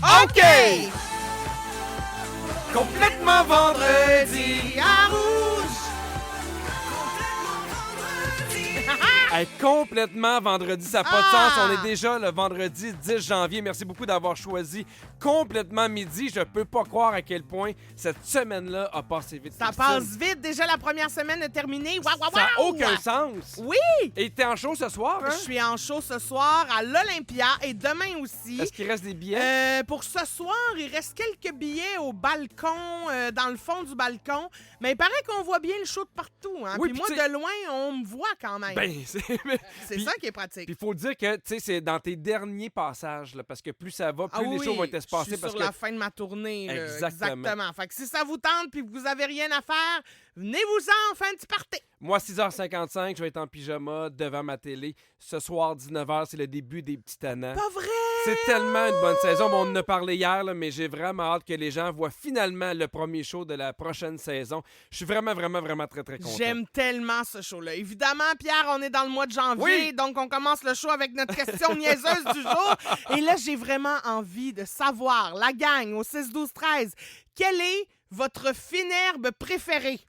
OK! Complètement vendredi à rouge! Hey, complètement vendredi, ça n'a pas de sens. On est déjà le vendredi 10 janvier. Merci beaucoup d'avoir choisi complètement midi. Je peux pas croire à quel point cette semaine-là a passé vite. Ça Christine. passe vite. Déjà, la première semaine est terminée. Waouh, waouh, Ça n'a waouh! aucun sens. Oui! Et t'es en show ce soir, hein? Je suis en show ce soir à l'Olympia et demain aussi. Est-ce qu'il reste des billets? Pour ce soir, il reste quelques billets au balcon, dans le fond du balcon. Mais il paraît qu'on voit bien le show de partout. Hein? Oui, puis puis moi, de loin, on me voit quand même. Ben, c'est puis- ça qui est pratique. Puis il faut dire que, tu sais, c'est dans tes derniers passages, là, parce que plus ça va, plus les shows vont être Je espacés. suis Parce sur que la fin de ma tournée. Là. Exactement. Fait que si ça vous tente puis que vous avez rien à faire, venez-vous-en, on fait un petit party. moi, 6h55, je vais être en pyjama devant ma télé. Ce soir, 19h, c'est le début des petits tannants. Pas vrai? C'est tellement une bonne saison. Bon, on en a parlé hier, là, mais j'ai vraiment hâte que les gens voient finalement le premier show de la prochaine saison. Je suis vraiment, vraiment, vraiment très, très content. J'aime tellement ce show-là. Évidemment, Pierre, on est dans le mois de janvier, Oui. donc on commence le show avec notre question niaiseuse du jour. Et là, j'ai vraiment envie de savoir, la gang, au 6-12-13, quelle est votre fine herbe préférée?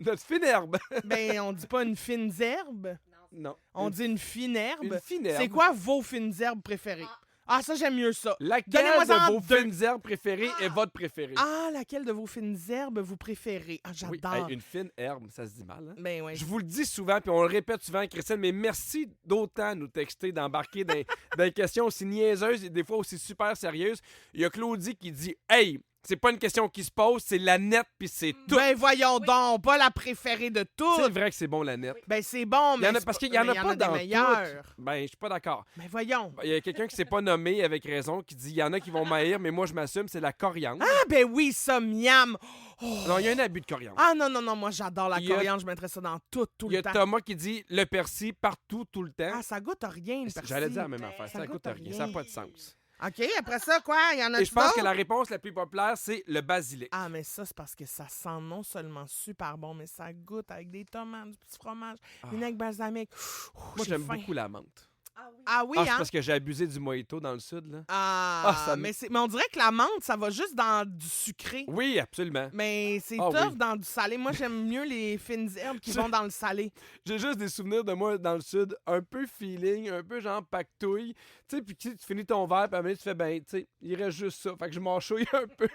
Notre fine herbe. Ben, on dit pas une fine herbe, Non. on dit une fine herbe. Une fine herbe. C'est quoi vos fines herbes préférées? Ah, ça, j'aime mieux ça. Laquelle Donnez-moi-en de vos deux. fines herbes préférées est votre préférée? Ah, laquelle de vos fines herbes vous préférez? Ah, Oui, j'adore. hey, une fine herbe, ça se dit mal, hein? Ben oui. Je vous le dis souvent, puis on le répète souvent, Christine, mais merci d'autant nous texter, d'embarquer dans des questions aussi niaiseuses et des fois aussi super sérieuses. Il y a Claudie qui dit « Hey, c'est pas une question qui se pose, c'est la nette, puis c'est tout. Ben voyons donc, pas la préférée de toutes. C'est vrai que c'est bon, la nette. Ben c'est bon, Il y en mais a, parce qu'il y en a pas des dans meilleurs. toutes. Ben, je suis pas d'accord. Ben voyons. Il y a quelqu'un qui s'est pas nommé avec raison, qui dit il y en a qui vont m'haïr, mais moi je m'assume, c'est la coriandre. Ah ben oui, ça, miam. Oh. Non, il y a un abus de coriandre. Ah non, non, non, moi j'adore la Il y a- coriandre, je mettrais ça dans tout Il y le a temps. Thomas qui dit le persil partout, tout le temps. Ah, ça goûte à rien, le persil. J'allais dire la même affaire, Ça ça goûte coûte à rien, rien. ça n'a pas de sens. OK, après ça, quoi? Il y en a Et je pense que la réponse la plus populaire, c'est le basilic. Ah, mais ça, c'est parce que ça sent non seulement super bon, mais ça goûte avec des tomates, du petit fromage, vinaigre balsamique. Moi, j'aime beaucoup la menthe. Ah oui, C'est hein? parce que j'ai abusé du mojito dans le sud, là. Ah, ça mais on dirait que la menthe, ça va juste dans du sucré. Oui, absolument. Mais c'est Ah tough oui. dans du salé. Moi, j'aime mieux les fines herbes qui vont dans le salé. J'ai juste des souvenirs de moi dans le sud, un peu feeling, un peu genre pactouille. Tu sais, puis tu finis ton verre, puis à un moment donné, tu fais, ben, tu sais, il reste juste ça. Fait que je m'enchouille un peu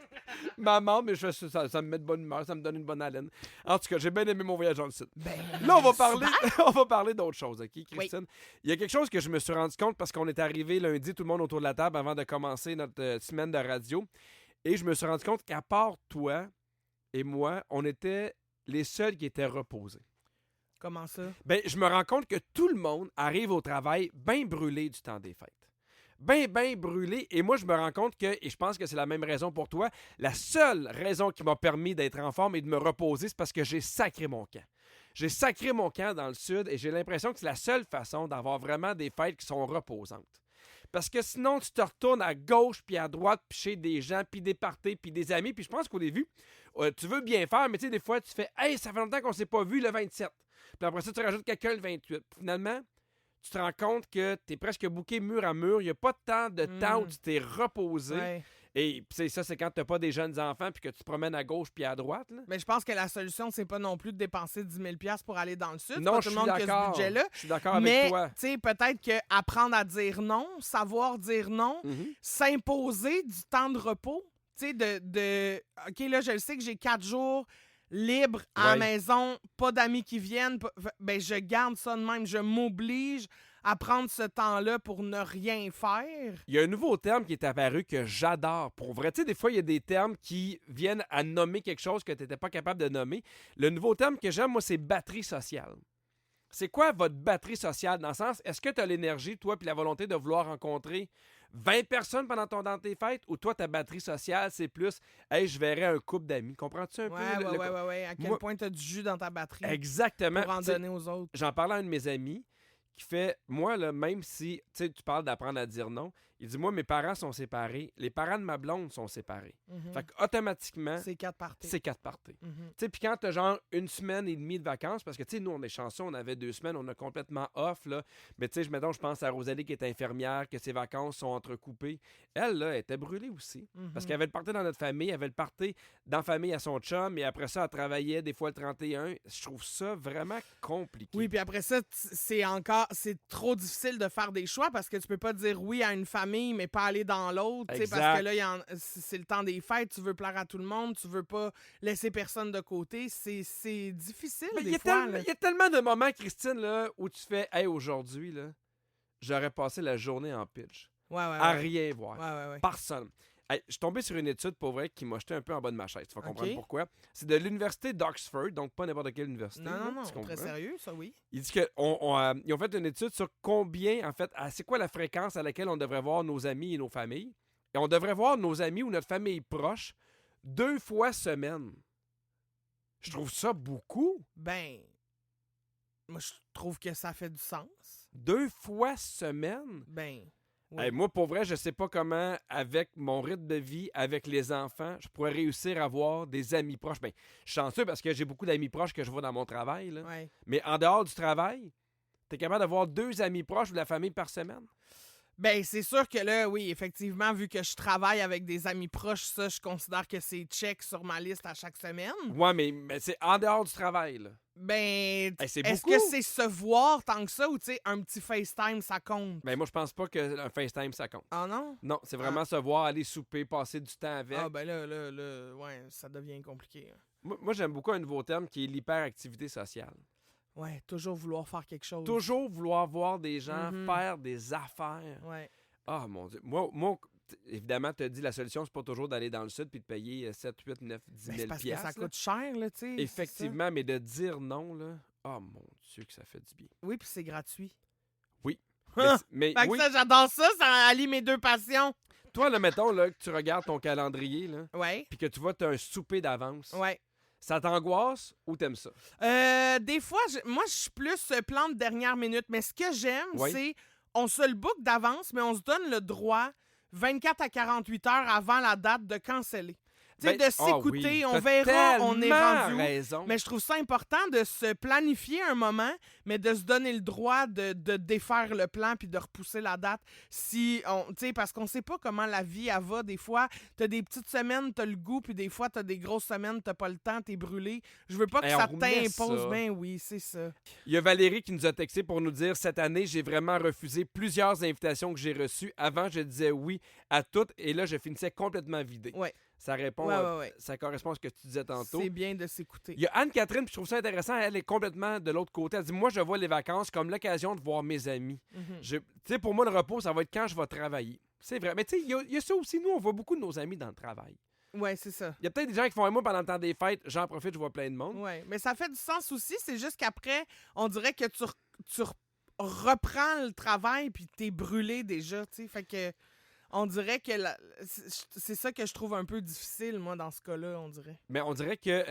ma menthe, mais je fais ça me met de bonne humeur, ça me donne une bonne haleine. En tout cas, j'ai bien aimé mon voyage dans le sud. Là, on va parler, on va parler d'autre chose, OK, Christine? Il y a quelque chose que je me suis rendu compte parce qu'on est arrivé lundi, tout le monde autour de la table, avant de commencer notre semaine de radio. Et je me suis rendu compte qu'à part toi et moi, on était les seuls qui étaient reposés. Comment ça? Ben, je me rends compte que tout le monde arrive au travail bien brûlé du temps des fêtes. Bien brûlé. Et moi, je me rends compte que, et je pense que c'est la même raison pour toi, la seule raison qui m'a permis d'être en forme et de me reposer, c'est parce que j'ai sacré mon camp. J'ai sacré mon camp dans le sud et j'ai l'impression que c'est la seule façon d'avoir vraiment des fêtes qui sont reposantes. Parce que sinon, tu te retournes à gauche puis à droite, puis chez des gens, puis des parties, puis des amis. Puis je pense qu'au début, tu veux bien faire, mais tu sais, des fois, tu fais « Hey, ça fait longtemps qu'on s'est pas vu le 27. » Puis après ça, tu rajoutes quelqu'un le 28. Puis finalement, tu te rends compte que tu es presque bouqué mur à mur. Il n'y a pas tant de temps où tu t'es reposé. Ouais. Et ça, c'est quand tu n'as pas des jeunes enfants puis que tu te promènes à gauche puis à droite. Là. Mais je pense que la solution, c'est pas non plus de dépenser 10 000 $ pour aller dans le sud. C'est Non, pas je tout le suis monde qui a ce d'accord. budget-là. Je suis d'accord Mais, avec toi. tu sais, peut-être qu'apprendre à dire non, savoir dire non, Mhm. s'imposer du temps de repos. Tu sais, OK, là, je le sais que j'ai 4 jours libres à la Ouais. maison, pas d'amis qui viennent. Ben, je garde ça de même. Je m'oblige à prendre ce temps-là pour ne rien faire. Il y a un nouveau terme qui est apparu que j'adore. Pour vrai, tu sais, des fois, il y a des termes qui viennent à nommer quelque chose que tu n'étais pas capable de nommer. Le nouveau terme que j'aime, moi, c'est batterie sociale. C'est quoi votre batterie sociale? Dans le sens, est-ce que tu as l'énergie, toi, puis la volonté de vouloir rencontrer 20 personnes dans tes fêtes? Ou toi, ta batterie sociale, c'est plus, hey, je verrai un couple d'amis. Comprends-tu un peu? Ouais. À quel Moi- point tu as du jus dans ta batterie Exactement. pour en Tu sais, donner aux autres. j'en parlais à un de mes amis qui fait, moi, là, même si tu parles d'apprendre à dire non, Il dit, moi, mes parents sont séparés. Les parents de ma blonde sont séparés. Mhm. Fait qu'automatiquement, C'est 4 parties. c'est 4 parties. Mhm. Tu sais, puis quand t'as genre 1 semaine et demie de vacances, parce que, tu sais, nous, on est chanceux, on avait 2 semaines, on a complètement off, là. Mais, tu sais, mettons, je pense à Rosalie qui est infirmière, que ses vacances sont entrecoupées. Elle, là, elle était brûlée aussi. Parce Mhm. qu'elle avait le party dans notre famille, elle avait le party dans la famille à son chum, et après ça, elle travaillait des fois le 31. Je trouve ça vraiment compliqué. Oui, puis après ça, c'est trop difficile de faire des choix parce que tu peux pas dire oui à une famille, mais pas aller dans l'autre, tu sais, parce Exact. que là, c'est le temps des fêtes, tu veux plaire à tout le monde, tu veux pas laisser personne de côté. C'est difficile Mais il des y a fois. tellement- il y a tellement de moments, Christine, là, où tu fais, hey, aujourd'hui, là, j'aurais passé la journée en pitch. Ouais, ouais, À ouais. rien voir. Ouais, ouais, ouais. Personne. Hey, je suis tombé sur une étude, pour vrai, qui m'a jeté un peu en bas de ma chaise. Tu vas comprendre Ok. pourquoi. C'est de l'université d'Oxford, donc pas n'importe quelle université. Non, là, non, non, tu comprends? très sérieux, ça, oui. Il dit qu'ils ont fait une étude sur combien, en fait, c'est quoi la fréquence à laquelle on devrait voir nos amis et nos familles. Et on devrait voir nos amis ou notre famille proche 2 fois semaine. Je trouve ça beaucoup. Ben, moi, je trouve que ça fait du sens. 2 fois semaine? Ben, oui. Hey, moi, pour vrai, je sais pas comment, avec mon rythme de vie, avec les enfants, je pourrais réussir à avoir des amis proches. Ben, je suis chanceux parce que j'ai beaucoup d'amis proches que je vois dans mon travail. Là. Ouais. Mais en dehors du travail, t'es capable d'avoir 2 amis proches ou de la famille par semaine? Ben, c'est sûr que là, oui, effectivement, vu que je travaille avec des amis proches, ça, je considère que c'est check sur ma liste à chaque semaine. Ouais, mais c'est en dehors du travail. Là. Ben, Hey, c'est est-ce beaucoup. que c'est se voir tant que ça ou, tu sais, un petit FaceTime, ça compte? Ben, moi, je pense pas qu'un FaceTime, ça compte. Ah non? Non, c'est vraiment se voir, aller souper, passer du temps avec. Ah, ben là, ouais, ça devient compliqué. Hein. Moi, j'aime beaucoup un nouveau terme qui est l'hyperactivité sociale. Ouais, toujours vouloir faire quelque chose. Toujours vouloir voir des gens Mhm. faire des affaires. Ouais. Ah, mon Dieu. Moi évidemment, tu as dit, la solution, c'est pas toujours d'aller dans le sud puis de payer 7, 8, 9, 10 Ben, 000 c'est parce que ça piastres, là. coûte cher, là, tu sais. c'est Effectivement, mais de dire non, là, oh mon Dieu, que ça fait du bien. ça. Oui, puis c'est gratuit. Oui. Ah! Mais Fait que oui, ça, j'adore ça, ça allie mes deux passions. toi, là, mettons là, que tu regardes ton calendrier, là, Ouais, puis que tu vois que tu as un souper d'avance, ouais. ça t'angoisse ou t'aimes ça? Des fois, moi, je suis plus plan de dernière minute, mais ce que j'aime, Oui. c'est on se le book d'avance, mais on se donne le droit 24 à 48 heures avant la date de canceller. Tu sais, Ben, de s'écouter, oui, on t'as verra, on est tellement rendu où. raison. Mais je trouve ça important de se planifier un moment, mais de se donner le droit de défaire le plan puis de repousser la date. Tu sais, parce qu'on sait pas comment la vie elle va. Des fois, t'as des petites semaines, t'as le goût, puis des fois, t'as des grosses semaines, t'as pas le temps, t'es brûlé. Je veux pas que Hey, ça on remet t'impose. ça. Ben oui, c'est ça. Il y a Valérie qui nous a texté pour nous dire cette année, j'ai vraiment refusé plusieurs invitations que j'ai reçues. Avant, je disais oui à toutes et là, je finissais complètement vidé. Ouais. Ça répond, Ouais. ça correspond à ce que tu disais tantôt. C'est bien de s'écouter. Il y a Anne-Catherine, puis je trouve ça intéressant, elle est complètement de l'autre côté. Elle dit, moi, je vois les vacances comme l'occasion de voir mes amis. Mhm. Tu sais, pour moi, le repos, ça va être quand je vais travailler. C'est vrai. Mais tu sais, il y a ça aussi, nous, on voit beaucoup de nos amis dans le travail. Ouais, c'est ça. Il y a peut-être des gens qui font, moi, pendant le temps des fêtes, j'en profite, je vois plein de monde. Ouais, mais ça fait du sens aussi. C'est juste qu'après, on dirait que tu reprends le travail puis t'es brûlé déjà, tu sais. Fait que on dirait que c'est ça que je trouve un peu difficile, moi, dans ce cas-là, on dirait. Mais on dirait que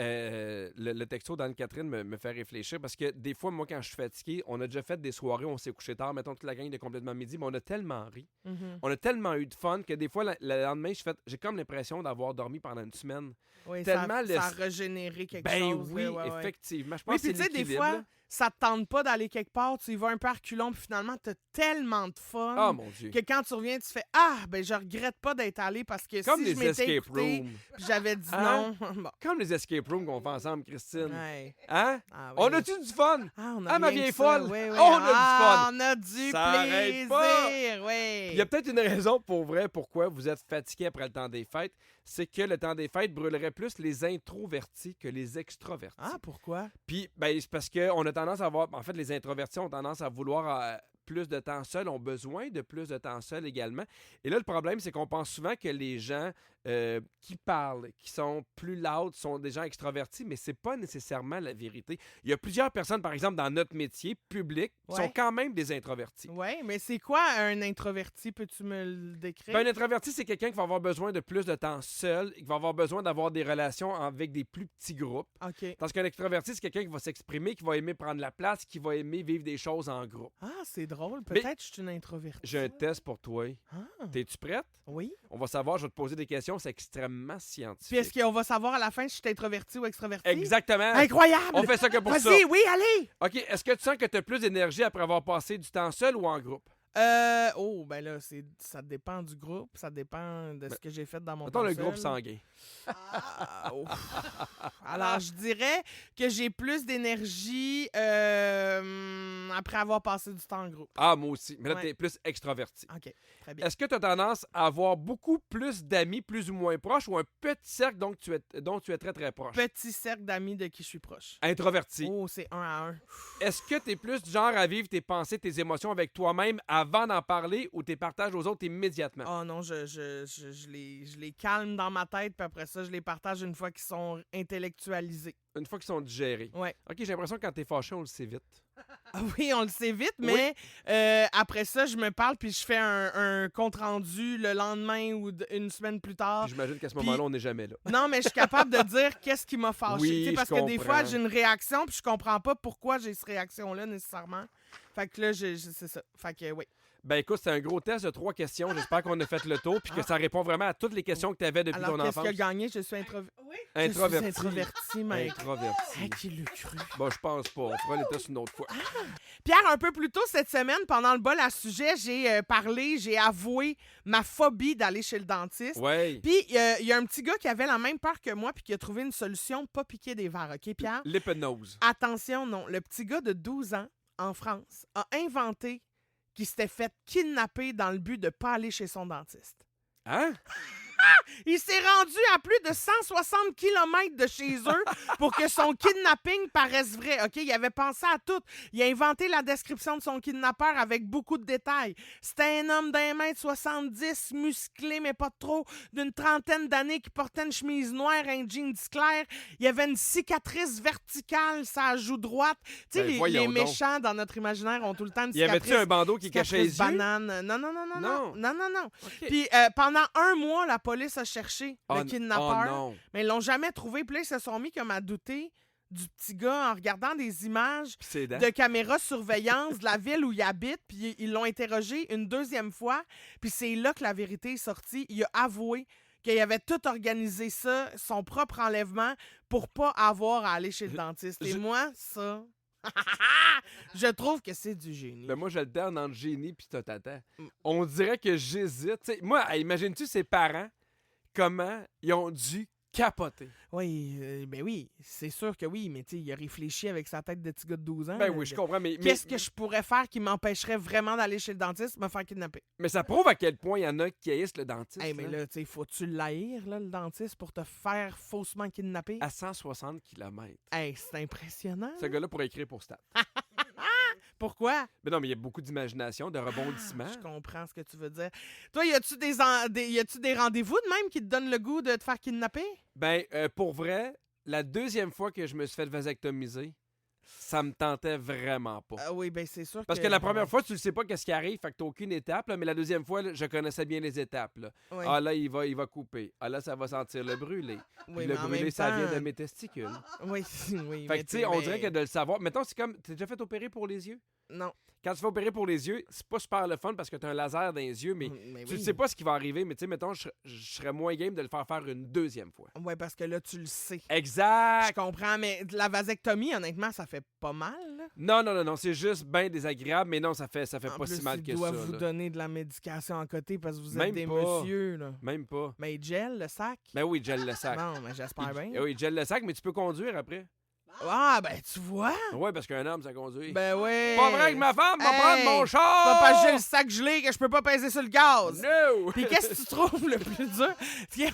le texto d'Anne-Catherine me fait réfléchir parce que des fois, moi, quand je suis fatigué, on a déjà fait des soirées où on s'est couché tard, mettons toute la gang de complètement midi, mais on a tellement ri. Mhm. On a tellement eu de fun que des fois, le lendemain, j'ai comme l'impression d'avoir dormi pendant une semaine. Oui, Tellement ça a régénéré quelque Ben chose. oui, là, ouais. effectivement. Je Oui, pense puis que tu c'est sais, des l'équilibre, fois, là. ça te tente pas d'aller quelque part, tu y vas un peu à reculons, puis finalement, t'as tellement de fun Oh mon Dieu. que quand tu reviens, tu fais « Ah, ben je regrette pas d'être allé parce que Comme si je les m'étais escape écouté, rooms. puis j'avais dit Hein? non... » Bon, Comme les escape rooms qu'on fait ensemble, Christine. ouais. Hein? Ah, On oui. a-tu du fun? Ah, on a Ah, ma rien vieille que ça. folle! Oui, oui. On a du Ah, fun! on a du Ça arrête pas! plaisir! Oui. Il y a peut-être une raison pour vrai pourquoi vous êtes fatigué après le temps des fêtes. C'est que le temps des fêtes brûlerait plus les introvertis que les extrovertis. Ah, pourquoi? Puis, ben, c'est parce qu'on a tendance à avoir. En fait, les introvertis ont tendance à vouloir plus de temps seul, ont besoin de plus de temps seul également. Et là, le problème, c'est qu'on pense souvent que les gens qui parlent, qui sont plus loud, sont des gens extravertis, mais c'est pas nécessairement la vérité. Il y a plusieurs personnes, par exemple, dans notre métier public, qui sont quand même des introvertis. Oui, mais c'est quoi un introverti? Peux-tu me le décrire? Ben, un introverti, c'est quelqu'un qui va avoir besoin de plus de temps seul, qui va avoir besoin d'avoir des relations avec des plus petits groupes. OK. Tandis qu'un extraverti, c'est quelqu'un qui va s'exprimer, qui va aimer prendre la place, qui va aimer vivre des choses en groupe. Ah, c'est drôle. Peut-être que je suis une introvertie. J'ai un test pour toi. Ah. T'es-tu prête? Oui. On va savoir, je vais te poser des questions, c'est extrêmement scientifique. Puis est-ce qu'on va savoir à la fin si je suis introverti ou extraverti? Exactement. Incroyable! On fait ça que pour ça. Vas-y, oui, allez! OK, est-ce que tu sens que tu as plus d'énergie après avoir passé du temps seul ou en groupe? Ben là, ça dépend du groupe, ça dépend de ce que j'ai fait dans mon Mettons temps le seul. groupe sanguin. Alors, je dirais que j'ai plus d'énergie après avoir passé du temps en groupe. Ah, moi aussi. Mais là, Ouais. tu es plus extraverti. OK, très bien. Est-ce que tu as tendance à avoir beaucoup plus d'amis plus ou moins proches ou un petit cercle dont tu es très, très proche? Petit cercle d'amis de qui je suis proche. Introverti. Oh, c'est 1 à 1. Est-ce que tu es plus du genre à vivre tes pensées, tes émotions avec toi-même avant d'en parler ou tu les partages aux autres immédiatement? Oh non, je les calme dans ma tête, puis après ça, je les partage une fois qu'ils sont intellectualisés. Une fois qu'ils sont digérés. Ouais. OK, j'ai l'impression que quand t'es fâché, on le sait vite. Ah oui, on le sait vite, mais après ça, je me parle puis je fais un compte-rendu le lendemain ou une semaine plus tard. Puis j'imagine qu'à ce Puis- moment-là, on n'est jamais là. Non, mais je suis capable de dire qu'est-ce qui m'a fâché. Oui, Tu sais, parce je que des fois, comprends. j'ai une réaction puis je comprends pas pourquoi j'ai cette réaction-là nécessairement. Fait que là, c'est ça. Fait que oui. Ben écoute, c'est un gros test de 3 questions. J'espère qu'on a fait le tour puis que ça répond vraiment à toutes les questions que tu avais depuis Alors, ton qu'est-ce enfance. qui a gagné? Je suis introverti. Introverti. Je suis introverti, mec. Introverti. Qui l'a cru? Bon, je pense pas. On fera les tests une autre fois. Pierre, un peu plus tôt cette semaine, pendant le bol à sujet, j'ai avoué ma phobie d'aller chez le dentiste. Ouais. Puis, il y a un petit gars qui avait la même peur que moi puis qui a trouvé une solution, pas piquer des verres, OK, Pierre? L'hypnose. Attention, non. Le petit gars de 12 ans, en France, a inventé qu'il s'était fait kidnapper dans le but de pas aller chez son dentiste. Hein? Il s'est rendu à plus de 160 km de chez eux pour que son kidnapping paraisse vrai. OK, il avait pensé à tout. Il a inventé la description de son kidnappeur avec beaucoup de détails. C'était un homme d'1,70 m, musclé, mais pas trop, d'une trentaine d'années qui portait une chemise noire, un jeans clair. Il y avait une cicatrice verticale sur la joue droite. Tu sais, Ben, les voyons donc. méchants dans notre imaginaire ont tout le temps une Y avait-tu un bandeau qui cachait les cicatrice yeux? banane. Non. OK. Puis pendant un mois, la police a cherché Oh, le kidnappeur, oh non. mais ils l'ont jamais trouvé. Puis là, ils se sont mis comme à douter du petit gars en regardant des images Puis c'est dents. de caméras surveillance de la ville où il habite. Puis ils l'ont interrogé une deuxième fois. Puis c'est là que la vérité est sortie. Il a avoué qu'il avait tout organisé ça, son propre enlèvement, pour pas avoir à aller chez le dentiste. Et moi, ça... je trouve que c'est du génie. Ben moi, je le donne entre génie puis tata. On dirait que j'hésite. T'sais, moi, imagines-tu ses parents, comment ils ont dû capoter? Oui, ben oui, c'est sûr que oui, mais tu sais, il a réfléchi avec sa tête de petit gars de 12 ans. Ben oui, je comprends, mais Qu'est-ce que je pourrais faire qui m'empêcherait vraiment d'aller chez le dentiste, me faire kidnapper? mais ça prouve à quel point il y en a qui haïssent le dentiste. Hey, mais là, tu sais, faut-tu l'haïr, là, le dentiste, pour te faire faussement kidnapper? À 160 km. Hey, c'est impressionnant. Ce gars-là pourrait écrire pour Stat. Pourquoi? Mais non, mais il y a beaucoup d'imagination, de rebondissement. Je comprends ce que tu veux dire. Toi, y a-tu des rendez-vous de même qui te donnent le goût de te faire kidnapper? Ben, pour vrai, la deuxième fois que je me suis fait vasectomiser, ça me tentait vraiment pas. Ah oui, ben c'est sûr Parce que la première fois, tu ne sais pas qu'est-ce qui arrive, fait que t'as aucune étape, là, mais la deuxième fois, là, je connaissais bien les étapes. Là. Oui. Ah là, il va couper. Ah là, ça va sentir le brûlé. Puis Oui, le mais en brûlé, même ça vient temps- de mes testicules. Oui, oui. Fait mais que, tu sais, on mais- dirait que de le savoir. Mettons, c'est comme. T'es déjà fait opérer pour les yeux? Non. Quand tu fais opérer pour les yeux, c'est pas super le fun parce que t'as un laser dans les yeux, mais tu ne oui. sais pas ce qui va arriver. Mais tu sais, mettons, je serais moins game de le faire une deuxième fois. Ouais, parce que là, tu le sais. Je Exact! comprends, mais la vasectomie, honnêtement, ça fait pas mal. Là. Non, c'est juste bien désagréable, mais non, ça fait En pas plus, si mal ils que ça. doivent vous là. donner de la médication à côté parce que vous êtes Même des pas. messieurs. Là. Même pas. Mais gel, le sac? Ben oui, gel le sac. Non, mais j'espère bien. Oui, gel le sac, mais tu peux conduire après. Ah, ben tu vois. Oui, parce qu'un homme, ça conduit. Ben ouais. Pas vrai que ma femme va Hey, prendre mon char! Pas parce que j'ai le sac gelé que je peux pas peser sur le gaz. No! Puis qu'est-ce que tu trouves le plus dur?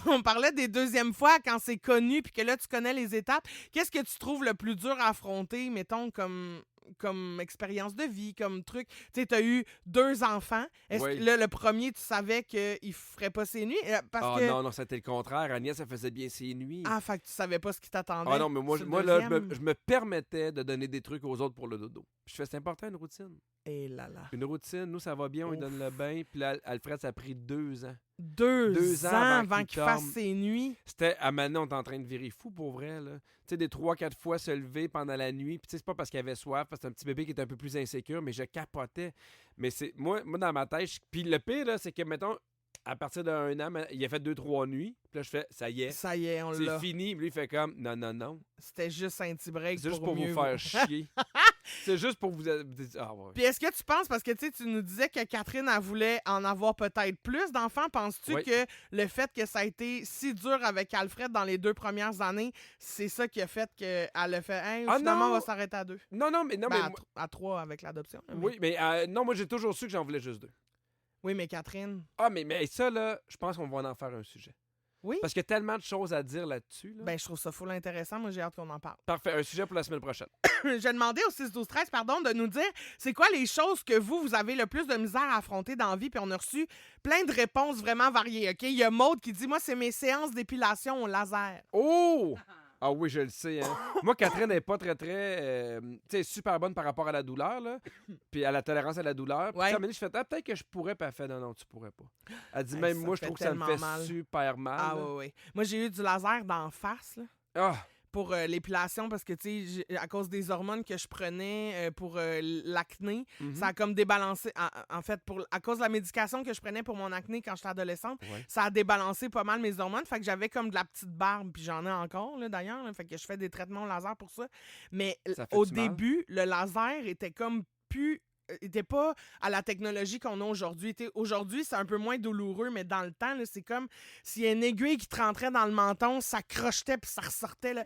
On parlait des deuxièmes fois quand c'est connu puis que là tu connais les étapes. Qu'est-ce que tu trouves le plus dur à affronter, mettons, comme comme expérience de vie, comme truc. Tu sais, t'as eu 2 enfants. Est-ce Oui. que là, le premier, tu savais qu'il ferait pas ses nuits? Parce que... Non, c'était le contraire. Agnès, elle faisait bien ses nuits. Ah, fait que tu savais pas ce qui t'attendait. Ah non, mais moi, sur le moi là, deuxième. je me permettais de donner des trucs aux autres pour le dodo. Puis je fais, c'est important, une routine. Et là là. Une routine, nous, ça va bien, on lui donne le bain. Puis là, Alfred, ça a pris 2 ans. 2 ans avant qu'il fasse dorme. ses nuits. C'était, à maintenant, on est en train de virer fou pour vrai, là. Tu sais, des 3-4 fois se lever pendant la nuit. Puis tu sais, c'est pas parce qu'il avait soif, parce que c'est un petit bébé qui est un peu plus insécure, mais je capotais. Mais c'est, moi dans ma tête, puis le pire, là, c'est que, mettons, à partir d'1 an, il a fait 2-3 nuits. Puis là, je fais, ça y est. Ça y est, on l'a. C'est fini. Puis lui, il fait comme, non. C'était juste un petit break C'est juste pour mieux vous faire chier. C'est juste pour vous... Ah, ouais. Puis est-ce que tu penses, parce que tu nous disais que Catherine, elle voulait en avoir peut-être plus d'enfants, penses-tu Oui. que le fait que ça a été si dur avec Alfred dans les 2 premières années, c'est ça qui a fait qu'elle a fait hey, Ah finalement, non! on va s'arrêter à 2? Non, mais... Ben, mais à 3 avec l'adoption. là, mais- oui, mais non, moi, j'ai toujours su que j'en voulais juste 2. Oui, mais Catherine... Ah, mais ça, là, je pense qu'on va en faire un sujet. Oui? Parce qu'il y a tellement de choses à dire là-dessus. Là. Ben, je trouve ça full intéressant. Moi, j'ai hâte qu'on en parle. Parfait, un sujet pour la semaine prochaine. J'ai demandé au 6-12-13, pardon, de nous dire c'est quoi les choses que vous avez le plus de misère à affronter dans la vie, puis on a reçu plein de réponses vraiment variées, OK? Il y a Maude qui dit « Moi, c'est mes séances d'épilation au laser. Oh! Ah oui, je le sais. Hein. Moi, Catherine n'est pas très... tu sais, super bonne par rapport à la douleur, là. Puis à la tolérance à la douleur. Puis Ouais. ça m'a dit, je fais, peut-être que je pourrais. Puis elle fait, non, tu pourrais pas. Elle dit, Hey, même ça moi, je fait trouve que ça me fait tellement mal. super mal. Ah là. oui. Moi, j'ai eu du laser d'en face, là. Ah! Pour l'épilation, parce que, tu sais, à cause des hormones que je prenais pour l'acné, Mhm. ça a comme débalancé. En fait, à cause de la médication que je prenais pour mon acné quand j'étais adolescente, Ouais. ça a débalancé pas mal mes hormones. Fait que j'avais comme de la petite barbe, puis j'en ai encore, là, d'ailleurs. Là, fait que je fais des traitements au laser pour ça. Mais Ça fait au du mal? début, le laser était comme plus... était pas à la technologie qu'on a aujourd'hui. Aujourd'hui, c'est un peu moins douloureux, mais dans le temps, là, c'est comme s'il y a une aiguille qui te rentrait dans le menton, ça crochetait puis ça ressortait. Là.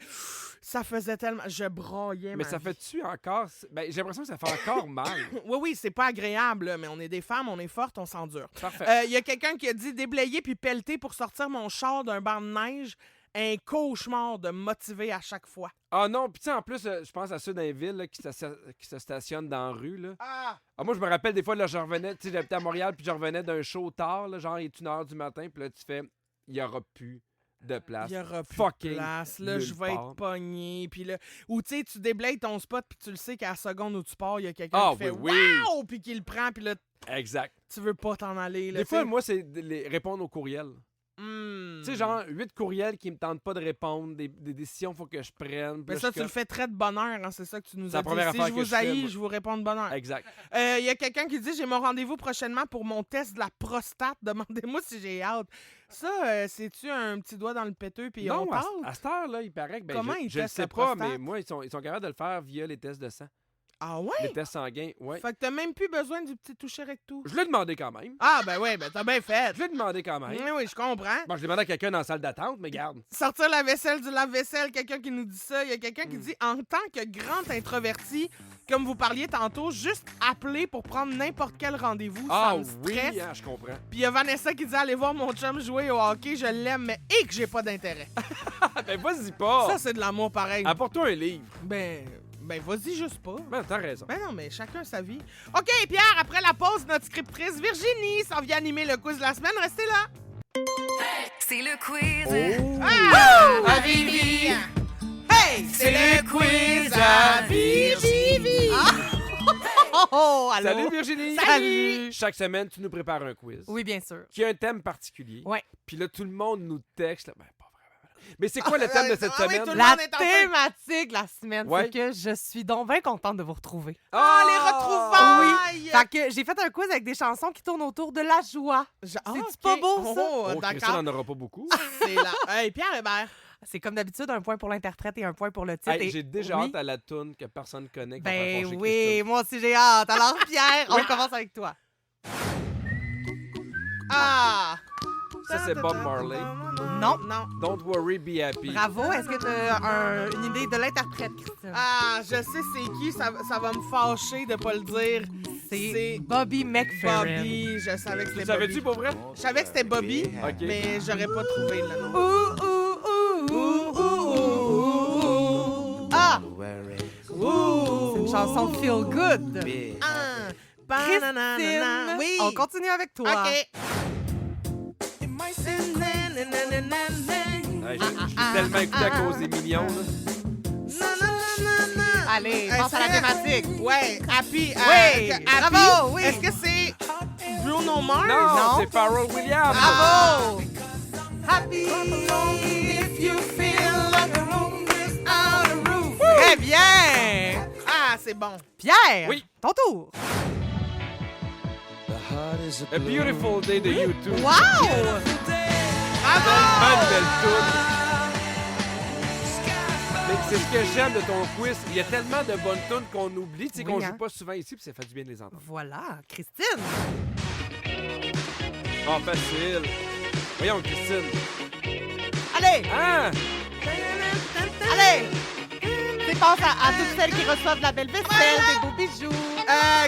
Ça faisait tellement... Je broyais, Mais ma ça vie. fait-tu encore... Ben, j'ai l'impression que ça fait encore mal. Oui, c'est pas agréable, là, mais on est des femmes, on est fortes, on s'endure. Parfait. Il y a quelqu'un qui a dit déblayer puis pelleter pour sortir mon char d'un banc de neige. Un cauchemar de motiver à chaque fois. Ah non, puis tu sais, en plus, je pense à ceux dans les villes là, qui se stationnent dans la rue. Là. Ah! Ah, moi, je me rappelle des fois, là, je revenais, tu sais, j'habitais à Montréal, puis je revenais d'un show tard, là, genre, il est 1h du matin, puis là, tu fais, il n'y aura plus de place. Il y aura plus Fucking de place. Là, nulle je vais part. être pogné. Puis là, ou tu sais, tu déblayes ton spot, puis tu le sais qu'à la seconde où tu pars, il y a quelqu'un Ah, qui fait oui. Wow! Puis qui le prend, puis là, Exact. tu veux pas t'en aller. Là, Des fois, tu sais. moi, c'est répondre aux courriels. Hmm. Tu sais, genre, 8 courriels qui me tentent pas de répondre, des décisions qu'il faut que je prenne. puis Mais là, ça, je tu suis le fais très de bonheur, hein, c'est ça que tu nous C'est as la dit. première Si affaire je que vous je fais, haïs, moi. je vous réponds de bonheur. comme- Exact. Il y a quelqu'un qui dit j'ai mon rendez-vous prochainement pour mon test de la prostate. Demandez-moi si j'ai hâte. Ça, c'est-tu un petit doigt dans le péteux puis on Non, à, parle? à cette heure-là, il paraît que, ben, Comment je ils le testent sais la pas, prostate? mais moi, ils sont capables de le faire via les tests de sang. Ah ouais? Les tests sanguins, ouais. Fait que t'as même plus besoin du petit toucher recto. Je l'ai demandé quand même. Ah ben ouais, ben t'as bien fait. Je l'ai demandé quand même. Oui, oui, je comprends. Bon, je l'ai demandé à quelqu'un dans la salle d'attente, mais garde. Sortir la vaisselle du lave-vaisselle, quelqu'un qui nous dit ça. Il y a quelqu'un qui dit en tant que grand introverti, comme vous parliez tantôt, juste appeler pour prendre n'importe quel rendez-vous, Ah ça me stresse. oui, hein, je comprends. Puis il y a Vanessa qui dit allez voir mon chum jouer au hockey, je l'aime, mais et que j'ai pas d'intérêt. Ah, ben vas-y pas. Ça, c'est de l'amour pareil. Apporte-toi un livre. Ben vas-y juste pas. Ben, t'as raison. Ben non, mais chacun sa vie. OK, Pierre, après la pause, notre scriptrice Virginie s'en vient animer le quiz de la semaine. Restez là. C'est le quiz. Oh. À Vivi! Hey! C'est le quiz à Vivi! Oh, allô? Salut Virginie! Salut! Chaque semaine, tu nous prépares un quiz. Oui, bien sûr. Qui a un thème particulier. Ouais. Puis là, tout le monde nous texte. Là, ben, pas vraiment. Mais c'est quoi le thème de cette Ah oui, semaine? tout le La monde est en train- thématique de la semaine, Ouais. c'est que je suis donc bien contente de vous retrouver. Ah, les retrouvailles! Fait que j'ai fait un quiz avec des chansons qui tournent autour de la joie. C'est-tu pas beau, ça? Oh, Oh, Christine d'accord. n'en aura pas beaucoup. C'est là. Hey, Pierre Hébert. C'est comme d'habitude, un point pour l'interprète et un point pour le titre. Hey, Et- j'ai déjà oui. hâte à la toune que personne connaît. qu'on va Ben faire fâcher oui, Christine. moi aussi j'ai hâte. Alors Pierre, on commence avec toi. Ah! Ça, c'est Bob Marley. Non. Non. Don't worry, be happy. Bravo. Est-ce que tu as une idée de l'interprète, Christine? Ah, je sais c'est qui, ça va me fâcher de pas le dire. C'est Bobby McFerrin. Bobby, je savais que Tu c'était savais-tu Bobby. pour vrai? Je savais que c'était Bobby, OK. mais j'aurais pas trouvé le nom. Ouh, ouh, ouh, ouh, ouh, ouh, ouh. Ah! C'est une chanson Feel Good. Mais... Christine, oui. on continue avec toi. OK. Ouais, j'ai tellement écouté à cause des millions. Là. Allez, pense à la thématique. Ouais, Happy. Oui, Happy. bravo, oui. Est-ce que c'est Bruno Mars? Non, c'est Pharrell Williams. Bravo! Happy If you feel like the room is out of roof. Très bien! Ah, c'est bon. Pierre, Oui. ton tour. A Beautiful Day de YouTube. Wow! Tellement une belle toune. Mais c'est ce que j'aime de ton quiz. Il y a tellement de bonnes tunes qu'on oublie, tu sais, Oui, qu'on hein. joue pas souvent ici, puis ça fait du bien de les entendre. Voilà, Christine. Oh, facile. Voyons, Christine. Allez, Ah! allez! Tu penses à toutes celles qui reçoivent de la belle vaisselle, des beaux bijoux.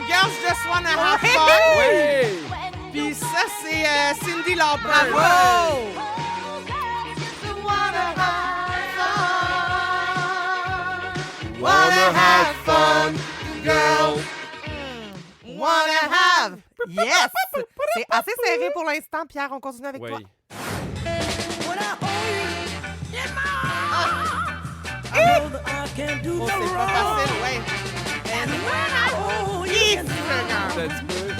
Girls Just Wanna Have Ouais. Fun. Oui! Puis ça, c'est Cyndi Lauper. Bravo! Wanna have fun, girl. Wanna have! Yes! C'est assez serré pour l'instant, Pierre. On continue avec toi. Oui. Oh, c'est pas facile, ouais. Yes! C'est un petit peu.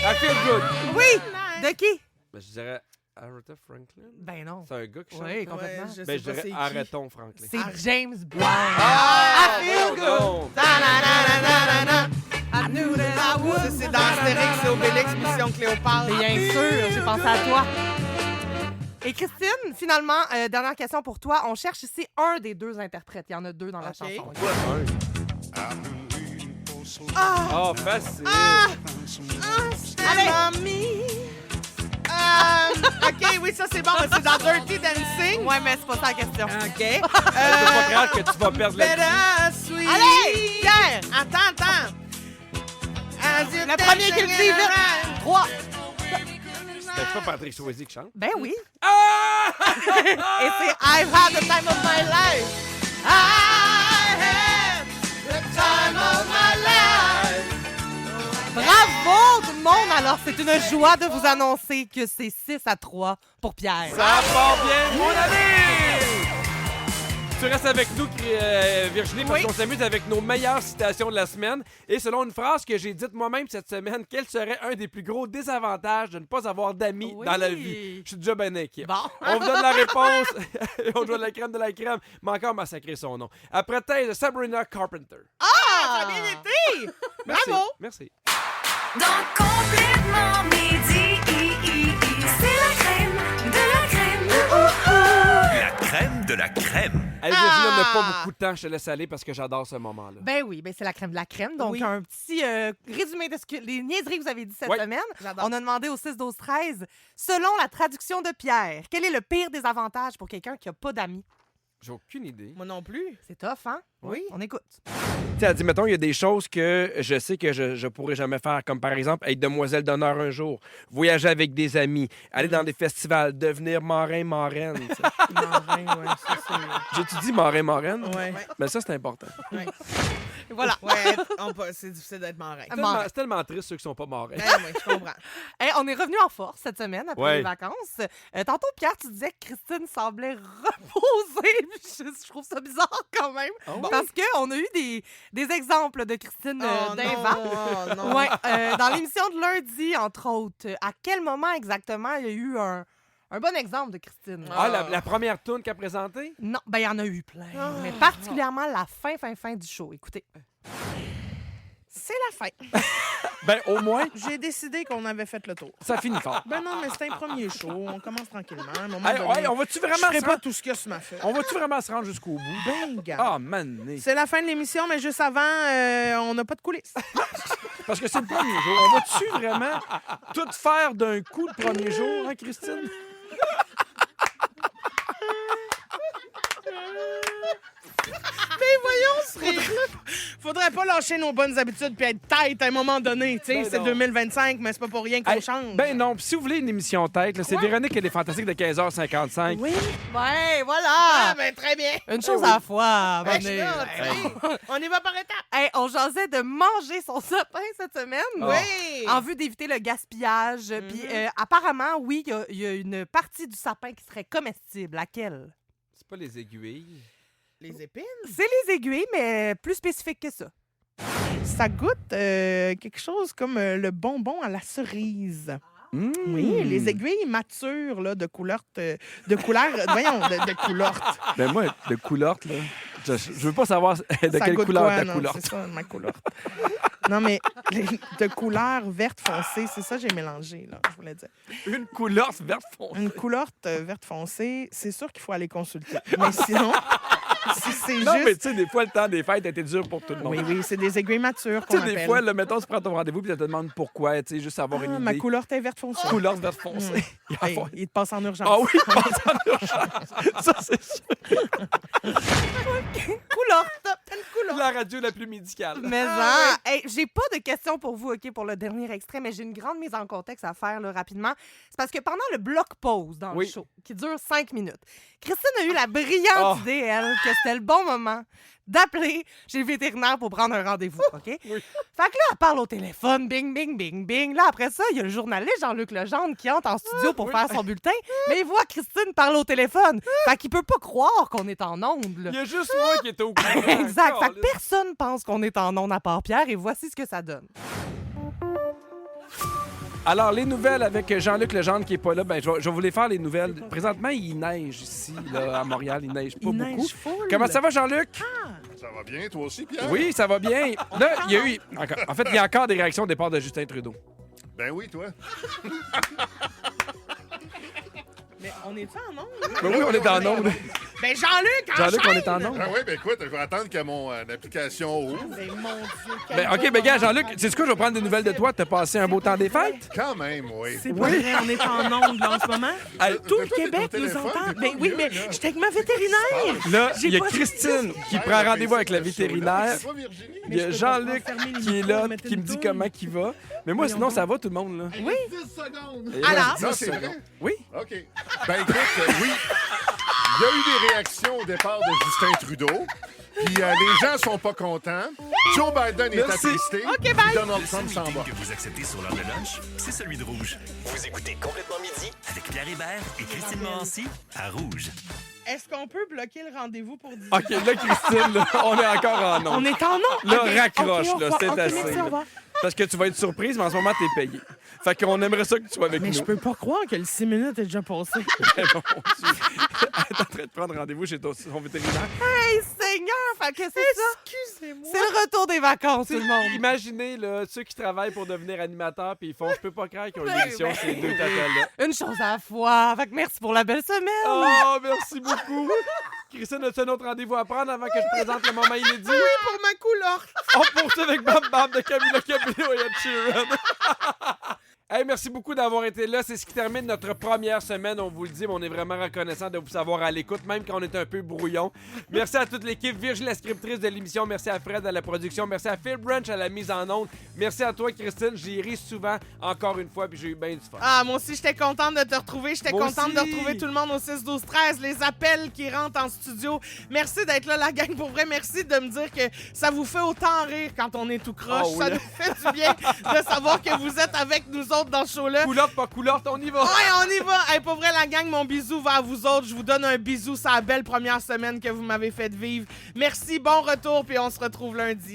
I I feel good. Oui! De qui? Ben, je dirais Aretha Franklin. Ben non. C'est un gars qui chante. Oui, complètement. je sais Ben, je pas dirais c'est qui. arrêtons Franklin. C'est James Brown. Ah! I feel good. Non. Ta-na-na-na-na-na. I knew that I Ça, would. c'est dans Astérix et Obélix, Mission Cléopâtre. Bien sûr, j'ai pensé à toi. Et Christine, finalement, dernière question pour toi. On cherche ici un des deux interprètes. Il y en a deux dans la OK. chanson. Oh, facile. Allez. Mommy. OK, oui, ça, c'est bon. C'est dans Dirty Dancing. Ouais, mais c'est pas ça la question. OK. Je peux pas croire que tu vas perdre la vie. Better sweet. Allez, Pierre! Attends. Le premier qui le dit, vite! 3. Ben, c'est pas Patrick Swayze qui chante. Ben oui. Ah! Et c'est I've had the time of my life. I had the time of my life. Bravo tout le monde! Alors, c'est une joie de vous annoncer que c'est 6-3 pour Pierre. Ça part bien, mon ami! Tu restes avec nous, Virginie, parce qu'on s'amuse avec nos meilleures citations de la semaine. Et selon une phrase que j'ai dite moi-même cette semaine, quel serait un des plus gros désavantages de ne pas avoir d'amis Oui. dans la vie? Je suis déjà ben inquiet. Bon. On vous donne la réponse. On joue de la crème, mais encore massacrer son nom. Après thèse de Sabrina Carpenter. Ça a bien été. Merci. Bravo. Merci. Donc complètement midi, c'est la crème de la crème. La crème de la crème. Allez, Virginie, on n'a pas beaucoup de temps. Je te laisse aller parce que j'adore ce moment-là. Ben oui, ben c'est la crème de la crème. Donc, Oui. un petit résumé de les niaiseries que vous avez dit cette Ouais. semaine. J'adore. On a demandé au 6-12-13, selon la traduction de Pierre, quel est le pire désavantage pour quelqu'un qui n'a pas d'amis? J'ai aucune idée. Moi non plus. C'est tough, hein? Oui. On écoute. Tu sais, elle dit, mettons, il y a des choses que je sais que je pourrais jamais faire, comme par exemple être demoiselle d'honneur un jour, voyager avec des amis, aller dans des festivals, devenir marin, marraine. tu sais. Marin, ouais, ça, c'est... J'ai-tu dit marin, marraine? Ouais. Mais ça, c'est important. Voilà. Ouais, c'est difficile d'être marin. Marin. C'est tellement triste ceux qui sont pas marins. Oui, je comprends. Hey, on est revenu en force cette semaine après Ouais. les vacances. Tantôt, Pierre, tu disais que Christine semblait reposée. je trouve ça bizarre quand même. bon? Parce qu'on a eu des exemples de Christine Oh d'Invent. non, oh non. Ouais, dans l'émission de lundi, entre autres, à quel moment exactement il y a eu un bon exemple de Christine? Ah, la première tourne qu'elle a présentée? Non, ben il y en a eu plein, mais particulièrement la fin du show. Écoutez. C'est la fin. Ben, au moins, J'ai décidé qu'on avait fait le tour. ça finit fort. Ben non, mais c'est un premier show. On commence tranquillement. À un moment Hey, donné, ouais, on va-tu je vraiment ferai se pas rendre... tout ce qu'il y a sur ma feuille. On va-tu vraiment se rendre jusqu'au bout? Ben, gars. Ah, man. C'est la fin de l'émission, mais juste avant, on n'a pas de coulisses. Parce que c'est le premier jour. On va-tu vraiment tout faire d'un coup le premier jour, hein, Christine? Mais voyons, ce rire-là. Faudrait pas lâcher nos bonnes habitudes puis être tête à un moment donné. Tu sais, Ben c'est non. 2025, mais c'est pas pour rien qu'on Hey, change. Ben non, puis si vous voulez une émission tête, là, c'est Véronique et les Fantastiques de 15h55. Oui. Ouais, voilà. Ah, ben très bien. Une chose à la fois. Ben, Mané. on y va par étapes. Hey, on jasait de manger son sapin cette semaine. Oui. En vue d'éviter le gaspillage. Puis apparemment, oui, il y a une partie du sapin qui serait comestible. Laquelle? C'est pas les aiguilles. Les épines, C'est les aiguilles, mais plus spécifique que ça. ça goûte quelque chose comme le bonbon à la cerise. Oui, les aiguilles matures là, de couleur... voyons, de couleur. Ben moi, de coulotte, là, je veux pas savoir de Ça quelle goûte couleur quoi, ta non, coulotte. C'est ça, ma couleur. Non, mais de couleur verte foncée, c'est ça que j'ai mélangé, là, je voulais dire. Une coulotte verte foncée. Une couleur verte foncée, c'est sûr qu'il faut aller consulter. Mais sinon, si c'est Non, mais juste... tu sais, des fois, le temps des fêtes a été dur pour tout le monde. Oui, oui, c'est des aiguilles matures Tu qu'on sais, appelle. des fois, là, mettons, tu prends ton rendez-vous puis tu te demandes pourquoi, tu sais, juste avoir une Ma idée. couleur est verte foncée. Coulotte verte foncée. Hey, il te passe en urgence. Ah oui, passe en urgence. Ça, c'est sûr. Couleur. La radio la plus médicale. Mais Ah, hey, j'ai pas de questions pour vous, OK, pour le dernier extrait, mais j'ai une grande mise en contexte à faire là, rapidement. C'est parce que pendant le bloc pause dans Oui. le show, qui dure 5 minutes, Christine a eu la brillante Oh. idée, elle, que c'était le bon moment d'appeler chez le vétérinaire pour prendre un rendez-vous, OK? Fait que là, elle parle au téléphone, bing, bing, bing, bing. Là, après ça, il y a le journaliste Jean-Luc Legendre qui entre en studio pour faire son bulletin, mais il voit Christine parler au téléphone. Fait qu'il peut pas croire qu'on est en onde, là. Il y a juste moi qui est au courant. Exact. Fait que Caliste. personne pense qu'on est en onde à part Pierre et voici ce que ça donne. Alors, les nouvelles avec Jean-Luc Legendre qui est pas là, ben, je vais vous les faire, les nouvelles. Présentement, il neige ici, là, à Montréal. Il neige pas Il beaucoup. neige full. Comment ça va, Jean-Luc? Ça va bien, toi aussi, Pierre? Oui, ça va bien. Là, il y a eu... En fait, il y a encore des réactions au départ de Justin Trudeau. Ben oui, toi. Mais on est-tu en onde? Ben oui, on est en onde. Ben Jean-Luc, Jean-Luc, on enchaîne! est en onde. Ah oui, ben écoute, je vais attendre que mon application ouvre. Ben mon Dieu, quel Ben, OK, beau ben, gars, moment. Jean-Luc, c'est ce que je vais prendre des nouvelles de toi. T'as passé un beau temps des fêtes? Quand même, oui. C'est pas vrai, on est en onde là, en ce moment. Hey, Tout le Toi, t'es au Québec nous téléphone, entend. t'es Ben pas oui, mieux, mais là. j'étais avec ma vétérinaire. là, J'ai il y a pas- Christine qui Ouais, prend ben, rendez-vous avec la c'est ça, vétérinaire. C'est pas Virginie? Il y a je peux pas Jean-Luc fermer les qui est micros, là, mettez qui une me dit toune. comment il va. Mais moi, Voyons sinon, donc. ça va tout le monde, là. Oui. 10 secondes. Et Alors? Ça, 10 c'est secondes. vrai? Oui. OK. Ben écoute, oui, il y a eu des réactions au départ de Justin Trudeau. Puis les gens sont pas contents. Joe Biden est Merci. attristé. OK, bye. Puis Donald Le Trump seul s'en meeting va. que vous acceptez sur l'heure de lunch, c'est celui de Rouge. Vous écoutez Complètement Midi avec Pierre Hébert et Christine Morancy à Rouge. Est-ce qu'on peut bloquer le rendez-vous pour 10 OK, là, Christine, là, on est encore en On onde. est en onde. Là, OK, raccroche, OK, au là, revoir. c'est OK, assez. merci, là. au revoir. Parce que tu vas être surprise, mais en ce moment, t'es payé. Fait qu'on aimerait ça que tu sois avec Mais nous. je peux pas croire que le 6 minutes est déjà passé. Eh, mon Dieu. Elle est en train de prendre rendez-vous chez ton vétérinaire. Hey, Seigneur! Fait que c'est ça. Excusez-moi. C'est le retour des vacances, tout le monde. Imaginez là, ceux qui travaillent pour devenir animateurs puis ils font « Je peux pas croire qu'ils ont une Ben, émission ben, ces deux tatas-là. » Une chose à la fois. Fait que merci pour la belle semaine. Oh, merci beaucoup. Christine, as-tu un autre rendez-vous à prendre avant que je présente le moment inédit? Oui, pour ma couleur. On poursuit avec Bam Bam de Camila Cabello et Ed Sheeran. Hey, merci beaucoup d'avoir été là. C'est ce qui termine notre première semaine. On vous le dit, mais on est vraiment reconnaissant de vous savoir à l'écoute, même quand on est un peu brouillon. Merci à toute l'équipe. Virginie, la scriptrice de l'émission. Merci à Fred à la production. Merci à Phil Branch à la mise en onde. Merci à toi, Christine. J'y ris souvent, encore une fois, puis j'ai eu bien du fun. Ah, moi aussi, j'étais contente de te retrouver. J'étais Moi contente aussi. de retrouver tout le monde au 6-12-13. Les appels qui rentrent en studio. Merci d'être là, la gang. Pour vrai, merci de me dire que ça vous fait autant rire quand on est tout croche. Oh, oui. Ça nous fait du bien de savoir que vous êtes avec nous autres dans ce show-là. Coulotte, pas coulotte, on y va. Ouais, on y va. Hey, pour vrai, la gang, mon bisou va à vous autres. Je vous donne un bisou sur la belle première semaine que vous m'avez fait vivre. Merci, bon retour, puis on se retrouve lundi.